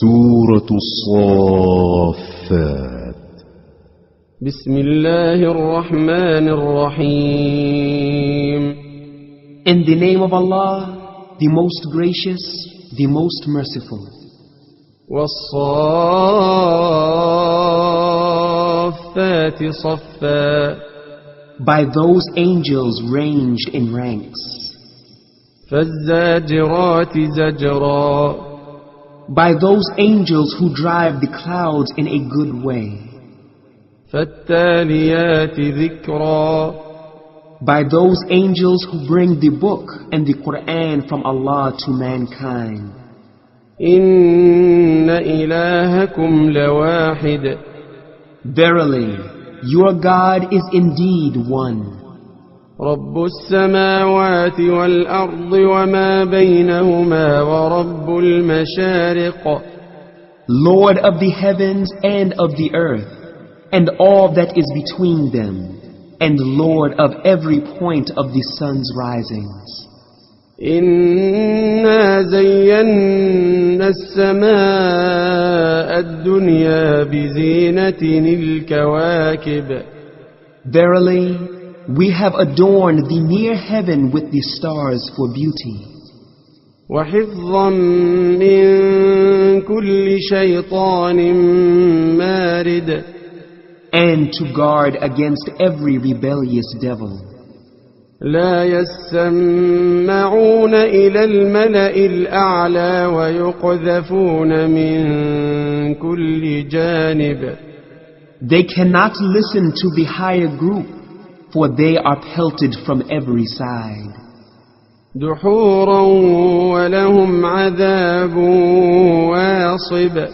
سورة الصافات. بسم الله الرحمن الرحيم. In the name of Allah, the most gracious, the most merciful. والصافات صفا. By those angels ranged in ranks. فالزاجرات زجرا. By those angels who drive the clouds in a good way. فالتاليات ذكرا. By those angels who bring the book and the Qur'an from Allah to mankind. إن إلهكم لواحد. Verily, your God is indeed one. رب السماوات والأرض وما بينهما ورب المشارق. Lord of the heavens and of the earth, and all that is between them, and Lord of every point of the sun's risings. إنا زينا السماء الدنيا بزينة الكواكب. Verily, we have adorned the near heaven with the stars for beauty. وحفظا من كل شيطان مارد. And to guard against every rebellious devil. لا يسمعون إلى الملأ الأعلى ويقذفون من كل جانب. They cannot listen to the higher group, for they are pelted from every side. دحورا ولهم عذاب واصب.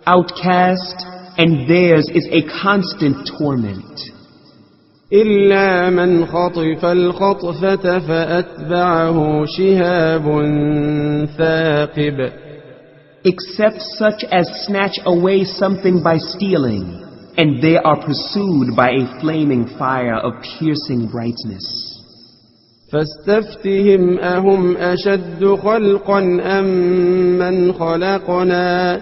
Outcast, and theirs is a constant torment. إلا من خطف الخطفة فأتبعه شهاب ثاقب. Except such as snatch away something by stealing, and they are pursued by a flaming fire of piercing brightness. فاستفتهم أهم أشد خلقا أم من خلقنا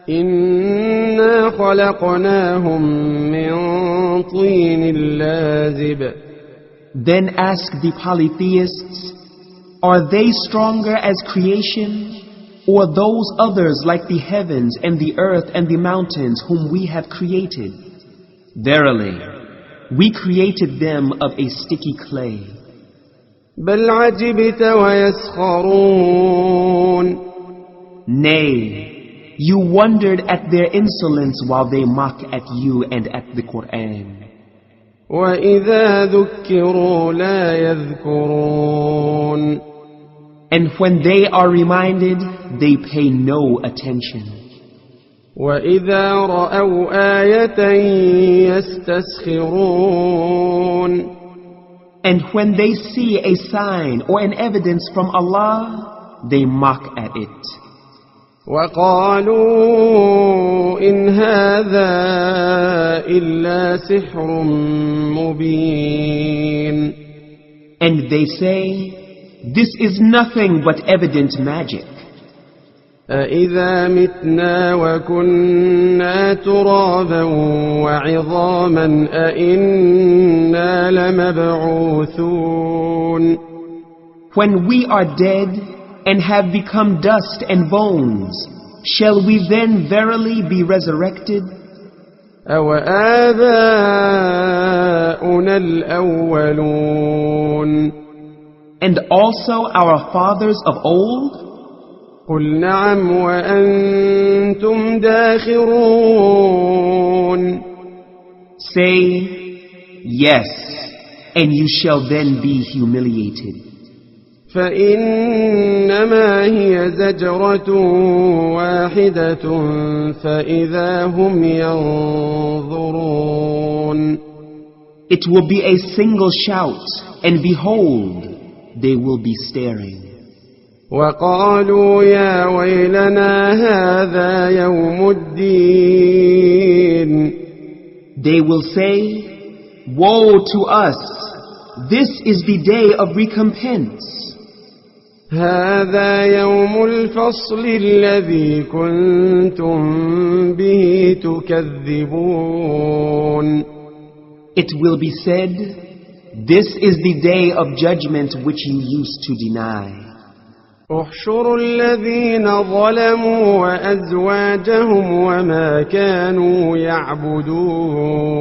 إنا خلقناهم من طين لازب. Then ask the polytheists, are they stronger as creation, or those others like the heavens and the earth and the mountains whom we have created? Verily, we created them of a sticky clay. بل عجبت ويسخرون. Nay, you wondered at their insolence while they mock at you and at the Qur'an. وإذا ذكروا لا يذكرون. And when they are reminded, they pay no attention. وإذا رأوا آية يستسخرون. And when they see a sign or an evidence from Allah, they mock at it. وقالوا إن هذا إلا سحر مبين. And they say, this is nothing but evident magic. أإذا متنا وكنا ترابا وعظاما أإنا لمبعوثون. When we are dead and have become dust and bones, shall we then verily be resurrected? أَوَآبَاؤُنَا الْأَوَّلُونَ. And also our fathers of old? قُلْ نَعَمْ وَأَنْتُمْ دَاخِرُونَ. Say, yes, and you shall then be humiliated. فإنما هي زجرة واحدة فإذا هم ينظرون. It will be a single shout, and behold, they will be staring. وقالوا يا ويلنا هذا يوم الدين. They will say, woe to us, this is the day of recompense. هذا يوم الفصل الذي كنتم به تكذبون. It will be said, this is the day of judgment which you used to deny. احشروا الذين ظلموا وأزواجهم وما كانوا يعبدون.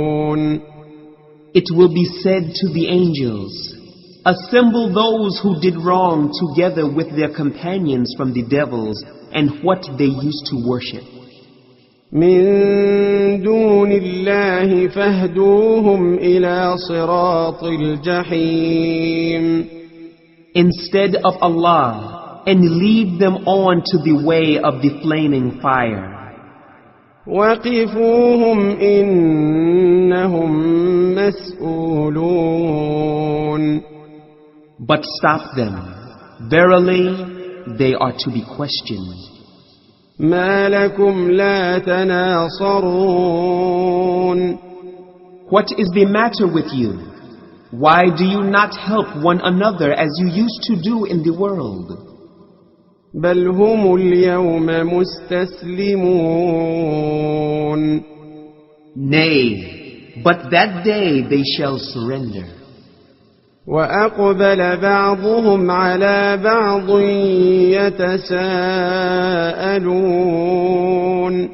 It will be said to the angels, assemble those who did wrong together with their companions from the devils and what they used to worship. من دون الله فاهدوهم إلى صراط الجحيم. Instead of Allah, and lead them on to the way of the flaming fire. وقفوهم إنهم مسؤولون. But stop them. Verily, they are to be questioned. ما لكم لا تناصرون. What is the matter with you? Why do you not help one another as you used to do in the world? بل هم اليوم مستسلمون. Nay, but that day they shall surrender. وأقبل بعضهم على بعض يتساءلون.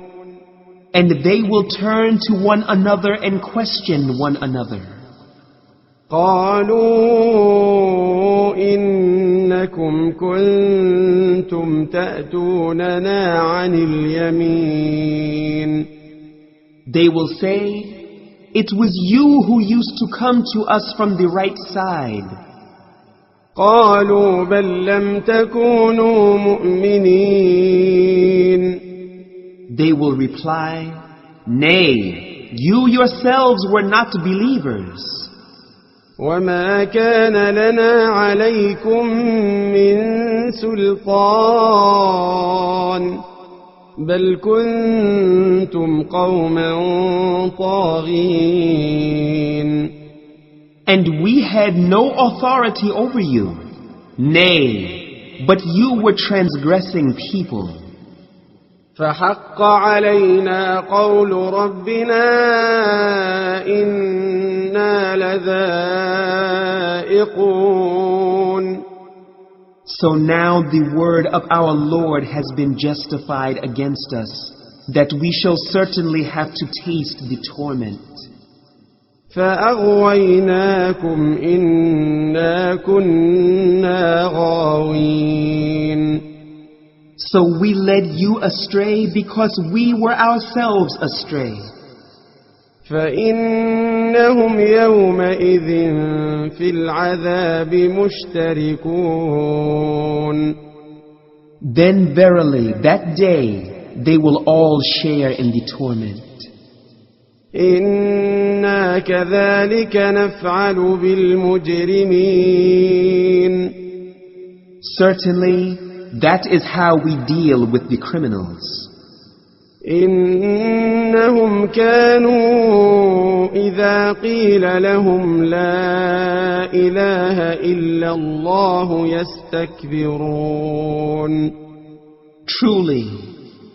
And they will turn to one another and question one another. قالوا إنكم كنتم تأتوننا عن اليمين. They will say, it was you who used to come to us from the right side. قالوا بل لم تكونوا مؤمنين. They will reply, nay, you yourselves were not believers. وما كان لنا عليكم من سلطان بل كنتم قوما طاغين. And we had no authority over you. Nay, but you were transgressing people. فحق علينا قول ربنا إنا لذائقون. So now the word of our Lord has been justified against us, that we shall certainly have to taste the torment. فأغويناكم إنا كنا غاوين. So we led you astray because we were ourselves astray. فإنهم يومئذ في العذاب مشتركون. Then verily that day they will all share in the torment. إنا كذلك نفعل بالمجرمين. Certainly that is how we deal with the criminals. إنهم كانوا إذا قيل لهم لا إله إلا الله يستكبرون. Truly,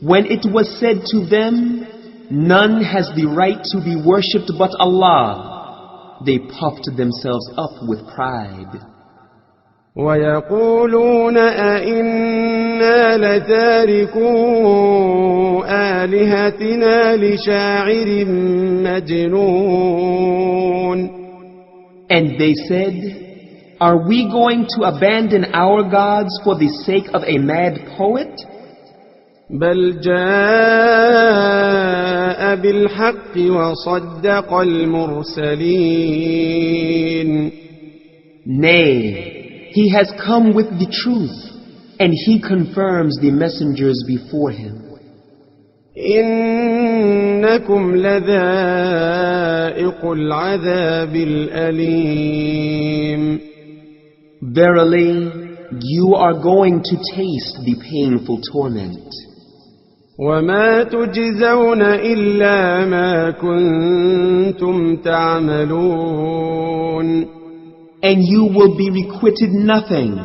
when it was said to them, none has the right to be worshipped but Allah, they puffed themselves up with pride. ويقولون أئنا لتاركو آلهتنا لشاعر مجنون. And they said, are we going to abandon our gods for the sake of a mad poet? بل جاء بالحق وصدق المرسلين. Nay, he has come with the truth, and he confirms the messengers before him. إنكم لذائق العذاب الأليم. Verily, you are going to taste the painful torment. وما تجزون إلا ما كنتم تعملون. And you will be requited nothing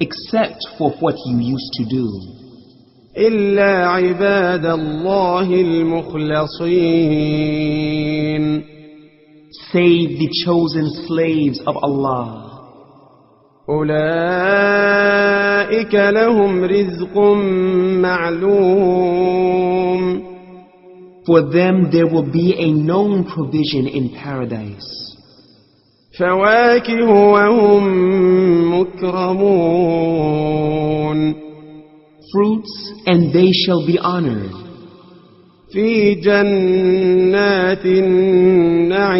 except for what you used to do. إلا عباد الله المخلصين Save the chosen slaves of Allah. أولئك لهم رزق معلوم For them there will be a known provision in paradise. فواكه وهم مكرمون Fruits, and they shall be honored. في جنات النعيم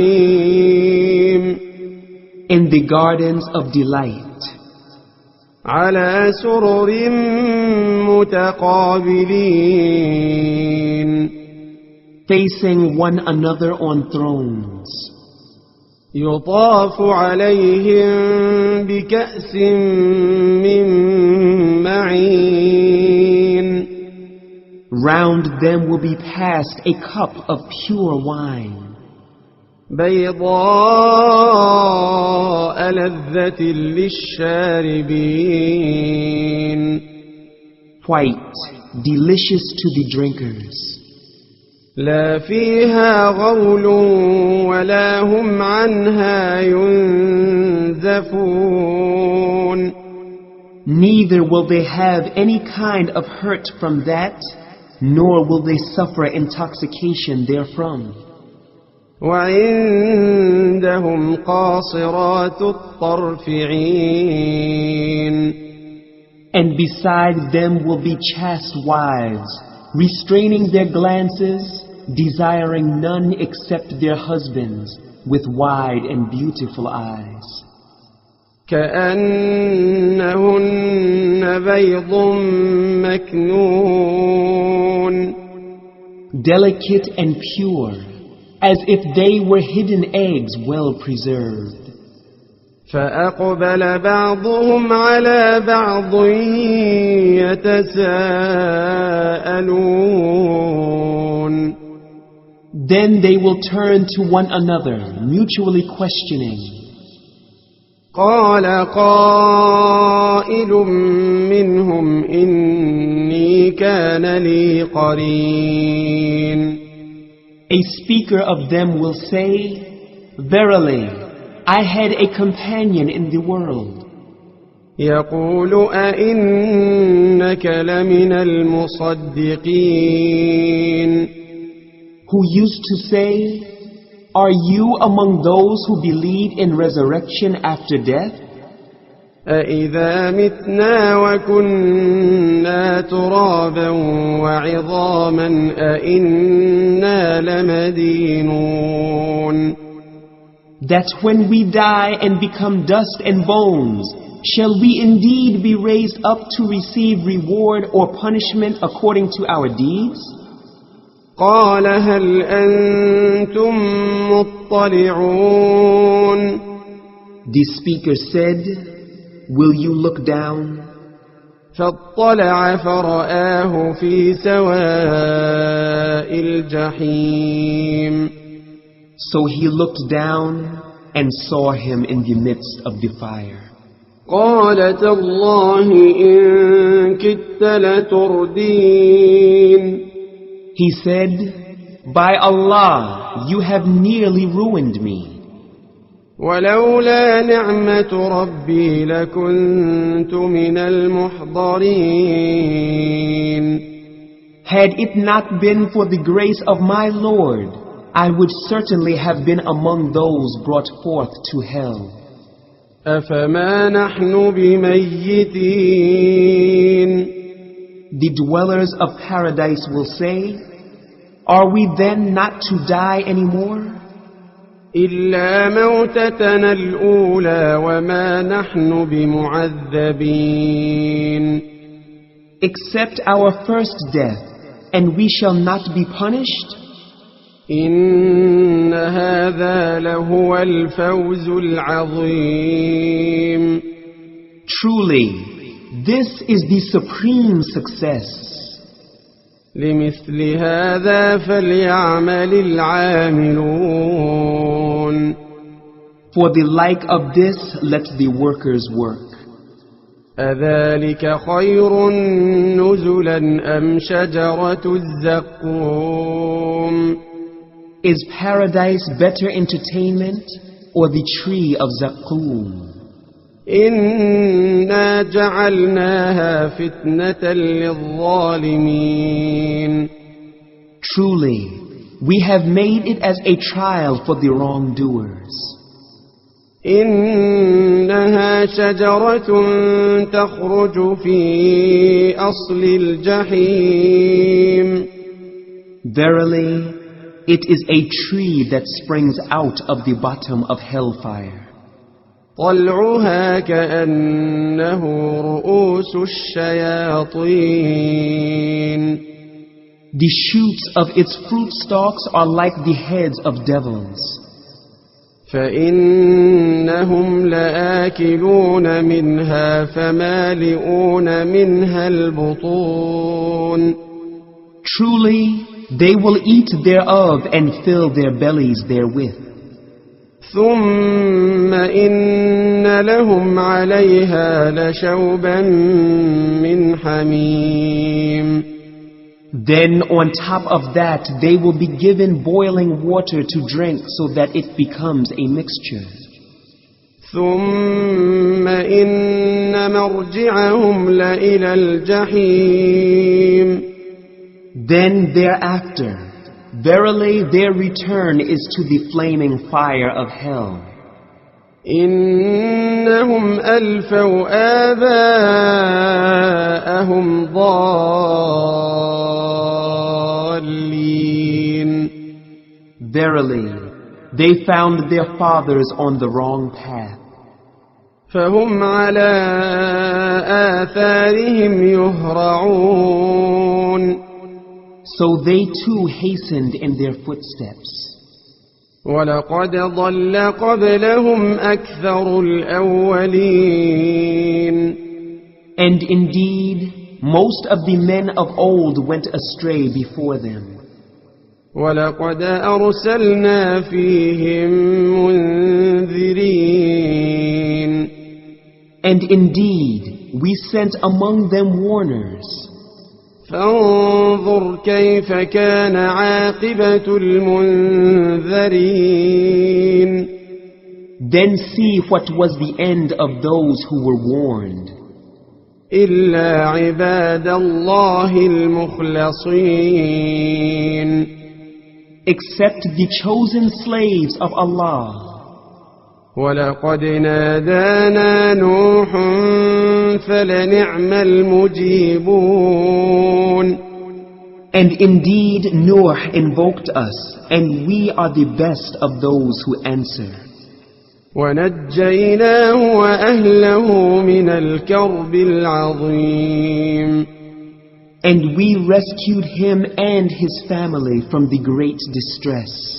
In the gardens of delight. على سرر متقابلين Facing one another on thrones. يطاف عليهم بكأس من معين Round them will be passed a cup of pure wine. بيضاء لذة للشاربين White, delicious to the drinkers. لا فيها غول ولا هم عنها ينزفون Neither will they have any kind of hurt from that, nor will they suffer intoxication therefrom. وعندهم قاصرات الطرف عين And beside them will be chaste wives, restraining their glances, desiring none except their husbands, with wide and beautiful eyes. كأنهن بيض مكنون Delicate and pure, as if they were hidden eggs well preserved. فأقبل بعضهم على بعض يتساءلون Then they will turn to one another, mutually questioning. قال قائل منهم إني كان لي قرين A speaker of them will say, Verily, I had a companion in the world, يقول أئنك لمن المصدقين who used to say, Are you among those who believe in resurrection after death? أإذا متنا وكنا ترابا وعظاما أإنا لمدينون That when we die and become dust and bones, shall we indeed be raised up to receive reward or punishment according to our deeds? قال هل أنتم مطلعون The speaker said, Will you look down? فاطلع فرآه في سواء الجحيم So he looked down and saw him in the midst of the fire. قال تالله إن كدت لتردين He said, By Allah, you have nearly ruined me. ولولا نعمة ربي لكنت من المحضرين Had it not been for the grace of my Lord, I would certainly have been among those brought forth to hell. أفما نحن بميتين The dwellers of paradise will say, Are we then not to die anymore? إلا موتتنا الأولى وما نحن بمعذبين Except our first death, and we shall not be punished? إن هذا لهو الفوز العظيم Truly, this is the supreme success. لمثل هذا فليعمل العاملون For the like of this, let the workers work. أذلك خير نزلا أم شجرة الزقوم Is paradise better entertainment or the tree of Zaqqum? إنا جعلناها فتنة للظالمين Truly, we have made it as a trial for the wrongdoers. إنها شجرة تخرج في أصل الجحيم Verily, it is a tree that springs out of the bottom of hellfire. طلعها كأنه رؤوس الشياطين The shoots of its fruit stalks are like the heads of devils. فإنهم لآكلون منها فمالئون منها البطون Truly, they will eat thereof and fill their bellies therewith. ثم إن لهم عليها لشوبا من حميم Then on top of that they will be given boiling water to drink so that it becomes a mixture. ثم إن مرجعهم لإلى الجحيم Then thereafter, verily their return is to the flaming fire of hell. إنهم ألفوا آباءهم ضالين Verily, they found their fathers on the wrong path. فهم على آثارهم يهرعون So they too hastened in their footsteps. ولقد ضل قبلهم أكثر الأولين And indeed, most of the men of old went astray before them. ولقد أرسلنا فيهم منذرين And indeed, we sent among them warners. فانظر كيف كان عاقبة المنذرين Then see what was the end of those who were warned. إلا عباد الله المخلصين Except the chosen slaves of Allah. ولقد نادانا نوح فلنعم المجيبون And indeed Noah invoked us, and we are the best of those who answer. ونجيناه وأهله من الكرب العظيم And we rescued him and his family from the great distress.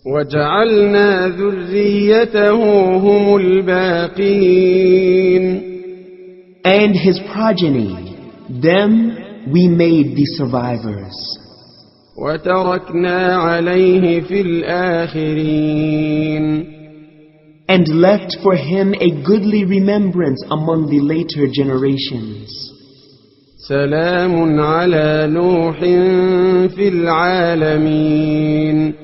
وجعلنا ذريته هم الباقين And his progeny, them we made the survivors. وتركنا عليه في الآخرين And left for him a goodly remembrance among the later generations. سلام على نوح في العالمين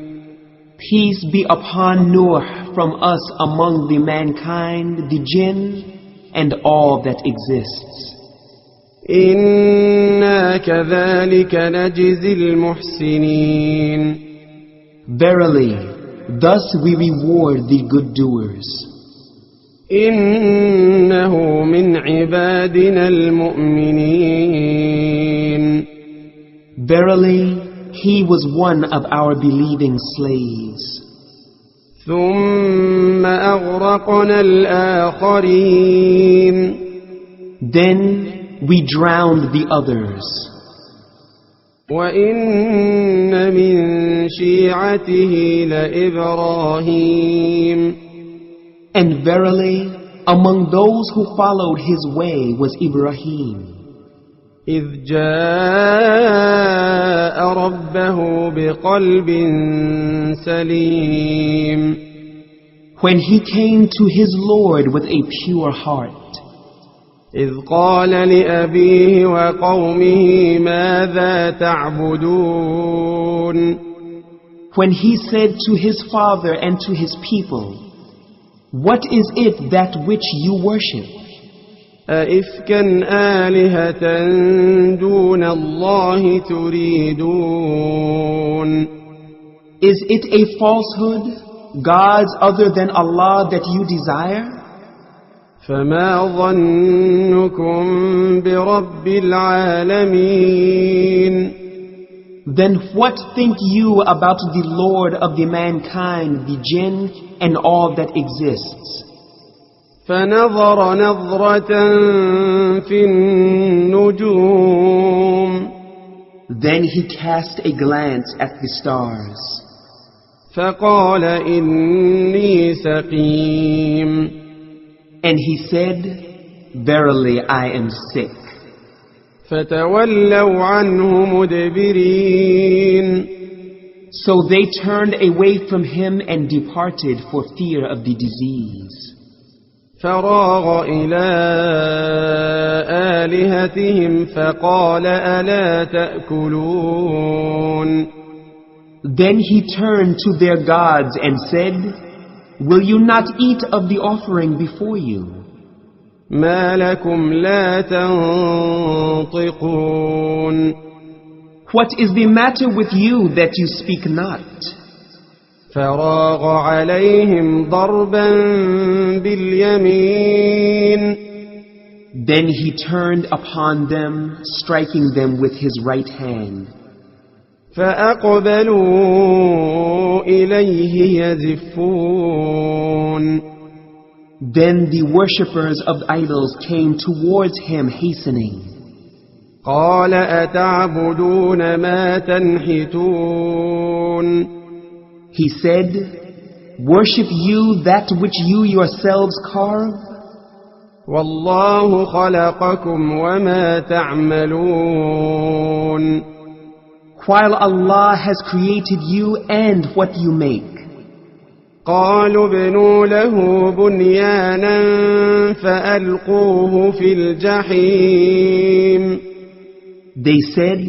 Peace be upon Noah from us among the mankind, the jinn, and all that exists. إنا كذلك نجزي المحسنين Verily, thus we reward the good doers. إنه من عبادنا المؤمنين Verily, he was one of our believing slaves. ثم أغرقنا الآخرين Then we drowned the others. وإن من شيعته لإبراهيم And verily, among those who followed his way was Ibrahim. إذ جاء ربه بقلب سليم When he came to his Lord with a pure heart. إذ قال لأبيه وقومه ماذا تعبدون When he said to his father and to his people, what is it that which you worship? أئفكا آلهة دون الله تريدون Is it a falsehood, gods other than Allah that you desire? فما ظنكم برب العالمين Then what think you about the Lord of the mankind, the jinn, and all that exists? فنظر نظرة في النجوم Then he cast a glance at the stars. فقال إني سقيم And he said, verily I am sick. فتولوا عنه مدبرين So they turned away from him and departed for fear of the disease. فراغ إلى آلهتهم فقال ألا تأكلون Then he turned to their gods and said, will you not eat of the offering before you? ما لكم لا تنطقون What is the matter with you that you speak not? فراغ عليهم ضربا باليمين Then he turned upon them, striking them with his right hand. فأقبلوا إليه يزفون Then the worshippers of idols came towards him hastening. قال أتعبدون ما تنحتون He said, worship you that which you yourselves carve? والله خلقكم وما تعملون While Allah has created you and what you make. قالوا ابنوا له بنيانا فألقوه في الجحيم They said,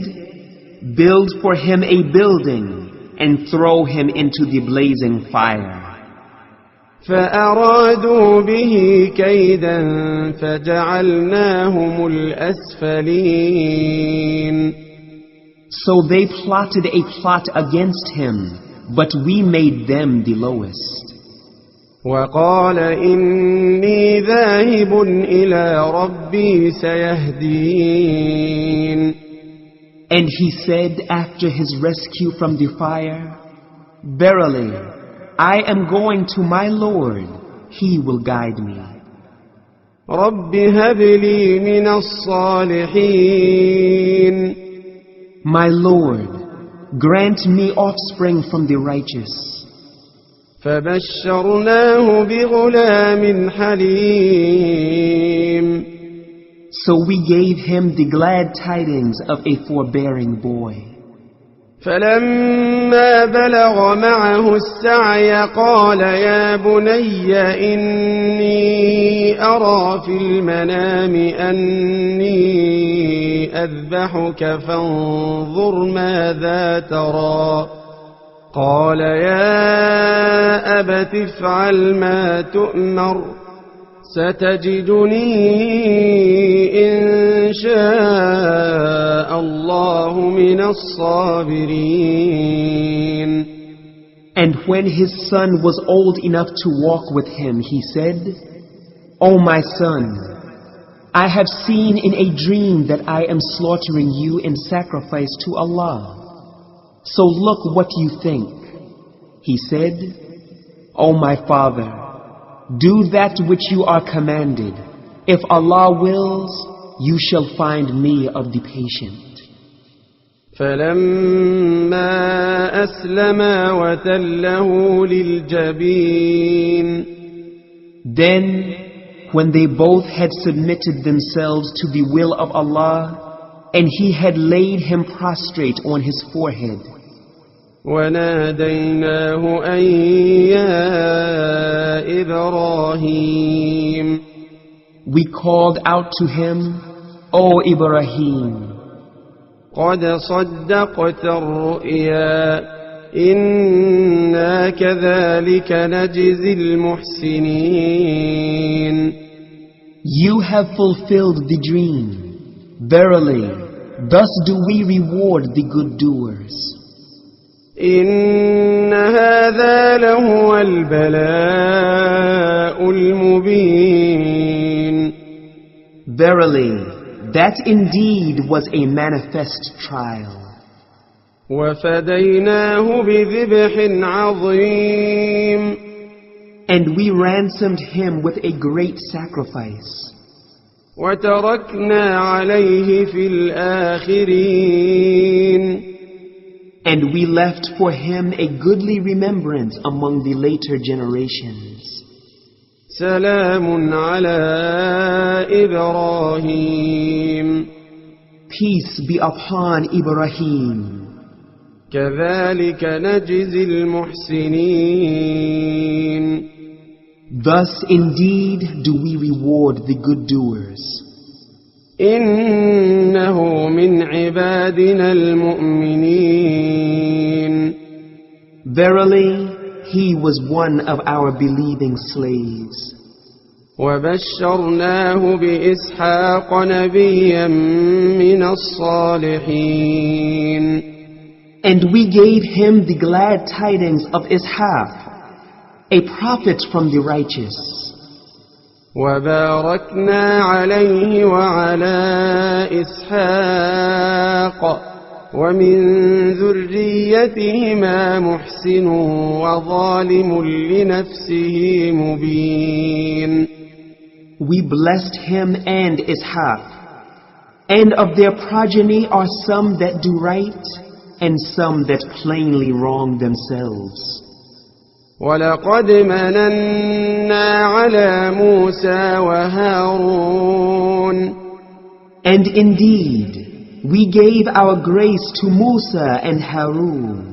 build for him a building and throw him into the blazing fire. فأرادوا به كيدا فجعلناهم الأسفلين So they plotted a plot against him, but we made them the lowest. وقال إني ذاهب إلى ربي سيهدين And he said after his rescue from the fire, verily, I am going to my Lord, He will guide me. رب هب لي من الصالحين My Lord, grant me offspring from the righteous. فبشرناه بغلام حليم So we gave him the glad tidings of a forbearing boy. فلما بلغ معه السعي قال يا بني إني أرى في المنام أني أذبحك فانظر ماذا ترى قال يا أبت افعل ما تؤمر ستجدني إن شاء الله من الصابرين. And when his son was old enough to walk with him, he said, O my son, I have seen in a dream that I am slaughtering you in sacrifice to Allah. So look what you think. He said, O my father, do that which you are commanded. If Allah wills, you shall find me of the patient. فلما أسلما وتله للجبين Then, when they both had submitted themselves to the will of Allah, and He had laid him prostrate on his forehead, وناديناه أن يا إبراهيم We called out to him, O Ibrahim, قد صدقت الرؤيا إنا كذلك نجزي المحسنين. You have fulfilled the dream. Verily, thus do we reward the good doers. إن هذا لهو البلاء المبين. Verily, that indeed was a manifest trial. وفديناه بذبح عظيم. And we ransomed him with a great sacrifice. وتركنا عليه في الآخرين. And we left for him a goodly remembrance among the later generations. سلام على إبراهيم. Peace be upon Ibrahim. كذلك نجزي المحسنين. Thus indeed do we reward the good doers. إنه من عبادنا المؤمنين. Verily, he was one of our believing slaves. وبشرناه بإسحاق نبيا من الصالحين. And we gave him the glad tidings of Ishaq, a prophet from the righteous. وباركنا عليه وعلى إسحاق ومن ذريتهما محسن وظالم لنفسه مبين. We blessed him and Ishaq, and of their progeny are some that do right, and some that plainly wrong themselves. وَلَقَدْ مَنَنَّا عَلَى مُوسَى وَهَارُونَ. And indeed, we gave our grace to Musa and Harun.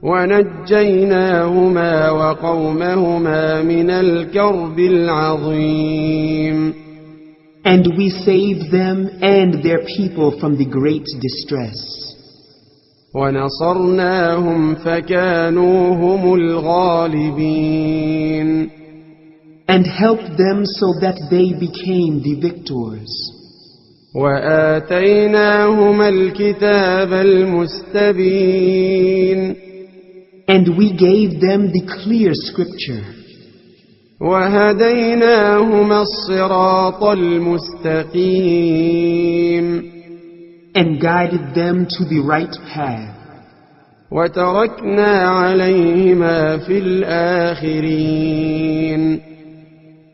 وَنَجَّيْنَاهُمَا وَقَوْمَهُمَا مِنَ الْكَرْبِ الْعَظِيمِ. And we saved them and their people from the great distress. وَنَصَرْنَاهُمْ فَكَانُوا هُمُ الْغَالِبِينَ. And helped them so that they became the victors. وَآتَيْنَاهُمَا الْكِتَابَ الْمُسْتَبِينَ. And we gave them the clear scripture. وَهَدَيْنَاهُمَا الصِّرَاطَ الْمُسْتَقِيمَ. And guided them to the right path. وَتَرَكْنَا عَلَيْهِمَا فِي الْآخِرِينَ.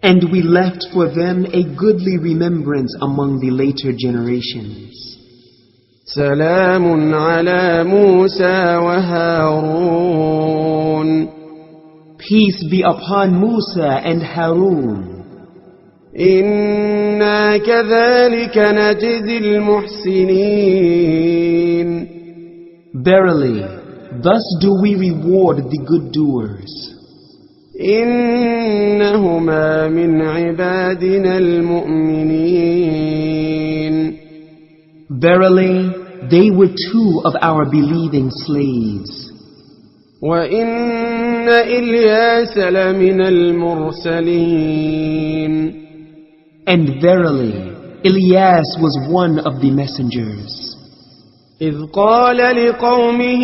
And we left for them a goodly remembrance among the later generations. سلام على موسى وهارون. Peace be upon Musa and Harun. إنا كذلك نجزي المحسنين. Verily, thus do we reward the good doers. إنهما من عبادنا المؤمنين. Verily, they were two of our believing slaves. وإن إلياس لمن المرسلين. And verily, Elias was one of the messengers. إذ قال لقومه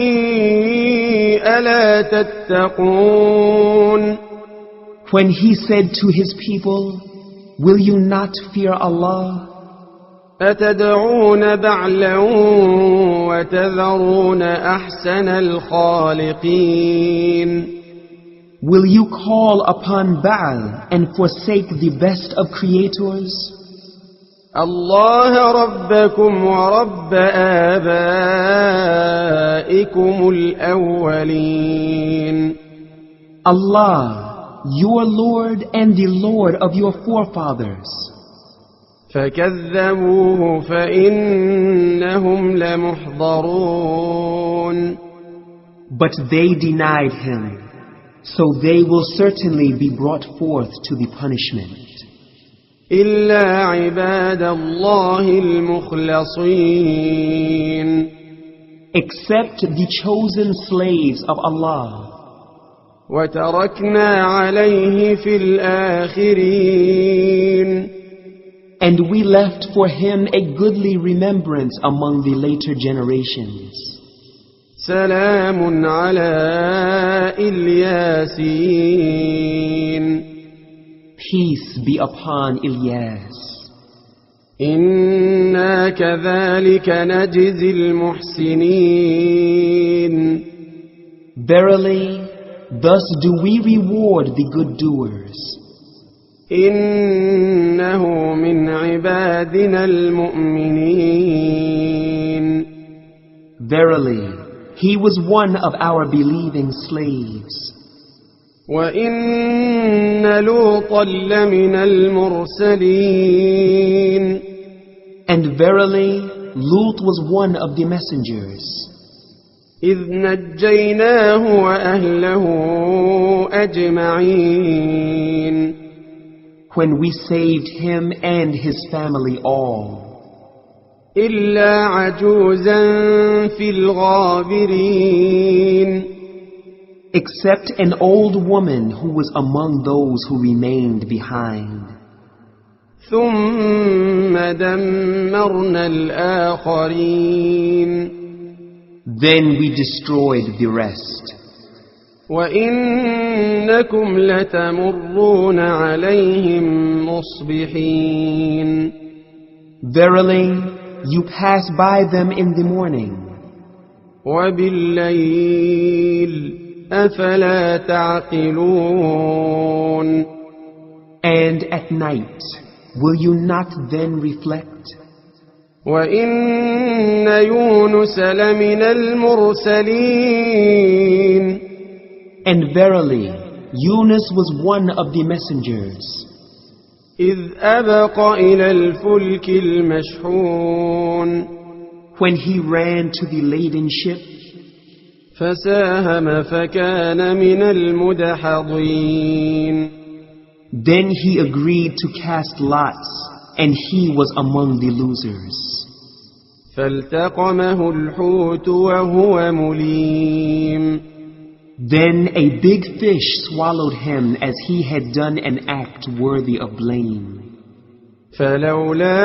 ألا تتقون. When he said to his people, will you not fear Allah? أتدعون بعلا وتذرون أحسن الخالقين. Will you call upon Baal and forsake the best of creators? الله ربكم ورب آبائكم الأولين. Allah, your Lord and the Lord of your forefathers. فكذبوه فإنهم لمحضرون. But they denied him, so they will certainly be brought forth to the punishment. إلا عباد الله المخلصين except the chosen slaves of Allah. وتركنا عليه في الآخرين And we left for him a goodly remembrance among the later generations. سلام على الياسين Peace be upon Ilyas. إنا كذلك نجزي المحسنين Verily, thus do we reward the good doers. إنه من عبادنا المؤمنين Verily, he was one of our believing slaves. وإن لوطا لمن المرسلين And verily, Lut was one of the messengers. إذ نجيناه وأهله أجمعين When we saved him and his family all, إلا عجوزا في الغابرين except an old woman who was among those who remained behind. ثم دمرنا الآخرين Then we destroyed the rest. وإنكم لتمرون عليهم مصبحين Verily, you pass by them in the morning, وبالليل أفلا تعقلون and at night, will you not then reflect? وإن يونس لمن المرسلين And verily, Yunus was one of the messengers, إذ أبق إلى الفلك المشحون when he ran to the laden ship, فساهم فكان من المدحضين then he agreed to cast lots, and he was among the losers. فالتقمه الحوت وهو مليم Then a big fish swallowed him as he had done an act worthy of blame. فلولا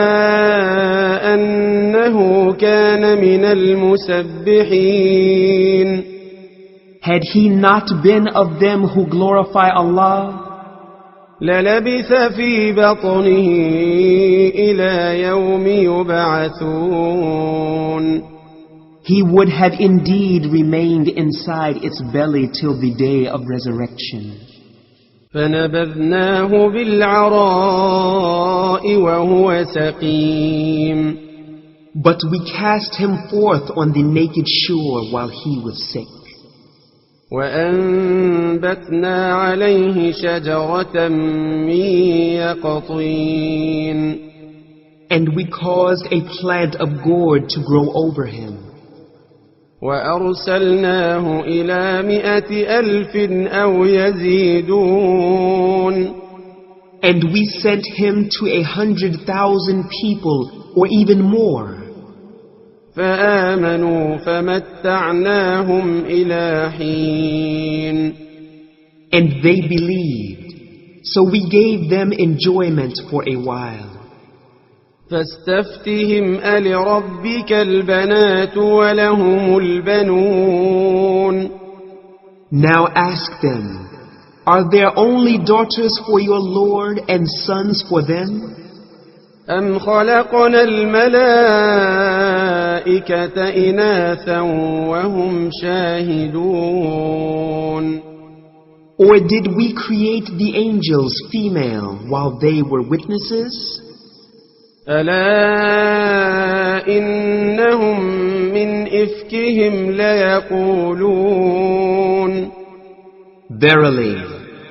أنه كان من المسبحين Had he not been of them who glorify Allah, للبث في بطنه إلى يوم يبعثون he would have indeed remained inside its belly till the day of resurrection. فنبذناه بالعراء وهو سقيم But we cast him forth on the naked shore while he was sick. وأنبتنا عليه شجرة من يقطين And we caused a plant of gourd to grow over him. وأرسلناه إلى 100,000 أو يزيدون And we sent him to 100,000 people or even more. فآمنوا فمتعناهم إلى حين And they believed, so we gave them enjoyment for a while. فاستفتهم ألربك البنات ولهم البنون Now ask them, are there only daughters for your Lord and sons for them? أم خلقنا الملائكة إناثا وهم شاهدون Or did we create the angels female while they were witnesses? ألا إنهم من إفكهم ليقولون Verily,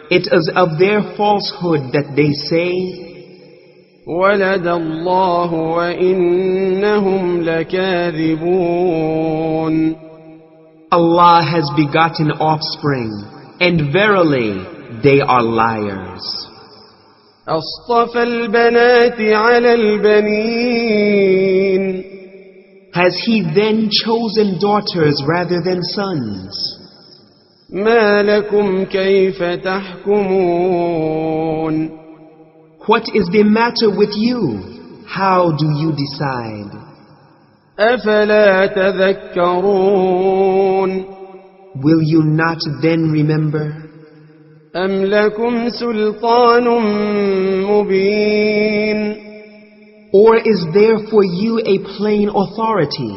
it is of their falsehood that they say, ولد الله وإنهم لكاذبون Allah has begotten offspring, and verily they are liars. أصطفى البنات على البنين Has he then chosen daughters rather than sons? ما لكم كيف تحكمون What is the matter with you? How do you decide? أفلا تذكرون Will you not then remember? أم لكم سلطان مبين Or is there for you a plain authority?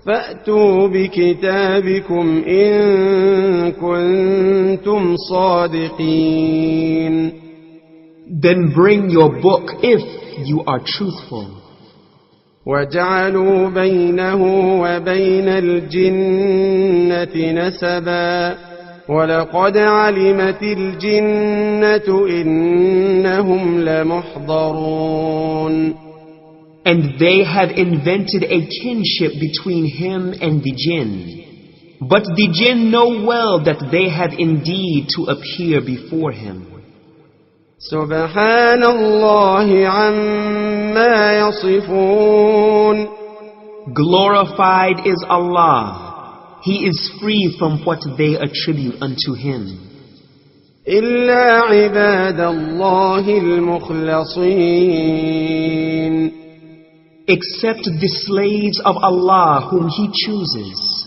فأتوا بكتابكم إن كنتم صادقين Then bring your book if you are truthful. وجعلوا بينه وبين الجنة نسبا ولقد علمت الجنة إنهم لمحضرون And they have invented a kinship between him and the jinn. But the jinn know well that they have indeed to appear before him. سبحان الله عما يصفون Glorified is Allah. He is free from what they attribute unto him. إلا عباد الله المخلصين Except the slaves of Allah whom he chooses.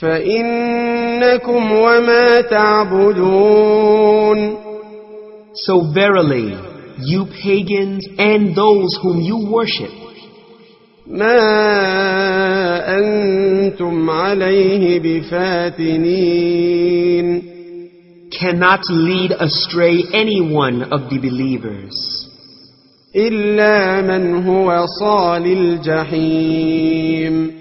فإنكم وما تعبدون So verily, you pagans and those whom you worship, ما أنتم عليه بفاتنين cannot lead astray anyone of the believers, إلا من هو صال الجحيم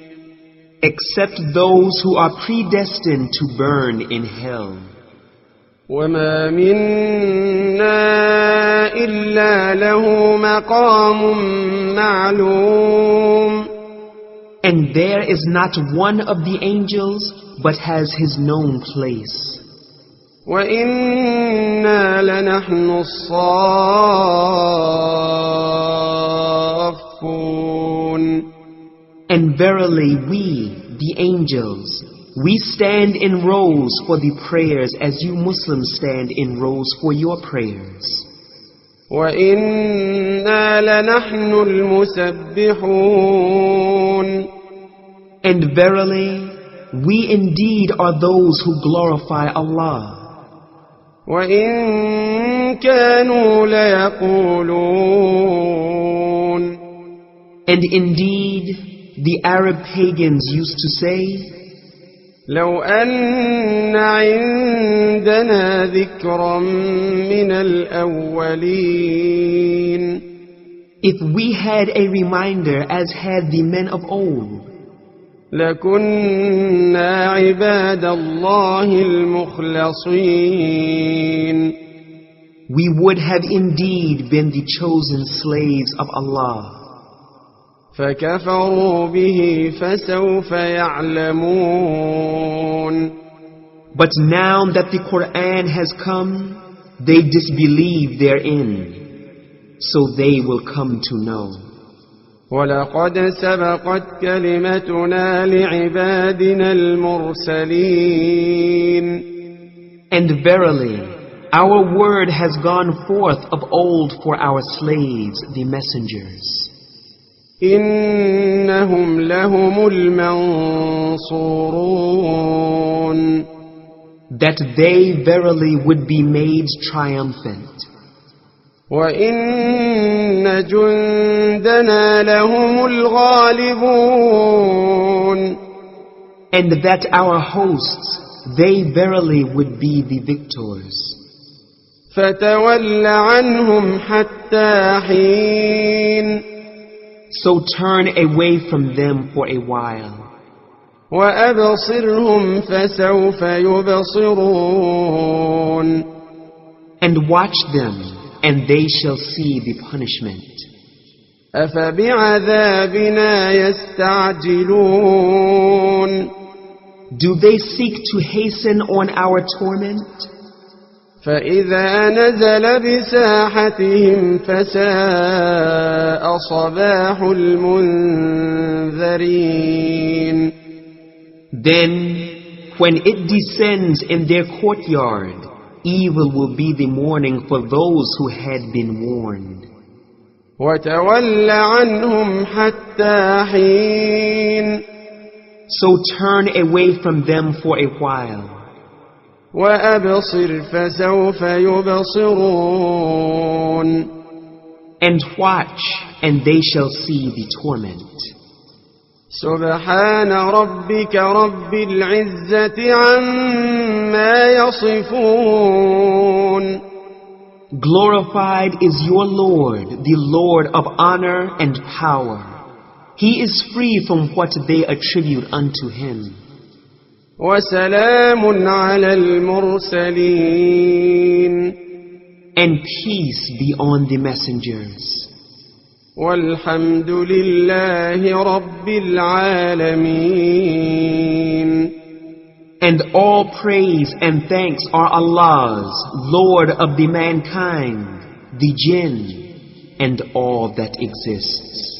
except those who are predestined to burn in hell. وما منا إلا له مقام معلوم And there is not one of the angels but has his known place. وإنا لنحن الصافون And verily we, the angels, we stand in rows for the prayers as you Muslims stand in rows for your prayers. وإنا لنحن المسبحون And verily, we indeed are those who glorify Allah. وإن كانوا ليقولون And indeed, the Arab pagans used to say, لو أن عندنا ذكرا من الأولين if we had a reminder as had the men of old, لكنا عباد الله المخلصين we would have indeed been the chosen slaves of Allah. فكفروا به فسوف يعلمون But now that the Qur'an has come, they disbelieve therein, so they will come to know. ولقد سبقت كلمتنا لعبادنا المرسلين And verily, our word has gone forth of old for our slaves, the messengers. إنهم لهم المنصورون That they verily would be made triumphant. وإن جندنا لهم الغالبون And that our hosts, they verily would be the victors. فتول عنهم حتى حين So turn away from them for a while. وأبصرهم فسوف يبصرون And watch them, and they shall see the punishment. أفبعذابنا يستعجلون Do they seek to hasten on our torment? فإذا نزل بساحتهم فساء صباح المنذرين. Then, when it descends in their courtyard, evil will be the morning for those who had been warned. وتول عنهم حتى حين. So turn away from them for a while. وأبصر فسوف يبصرون. And watch, and they shall see the torment. سبحان ربك رب العزة عما يصفون. Glorified is your Lord, the Lord of honor and power. He is free from what they attribute unto him. وسلام على المرسلين. And peace be on the messengers. والحمد لله رب العالمين. And all praise and thanks are Allah's, Lord of the mankind, the jinn, and all that exists.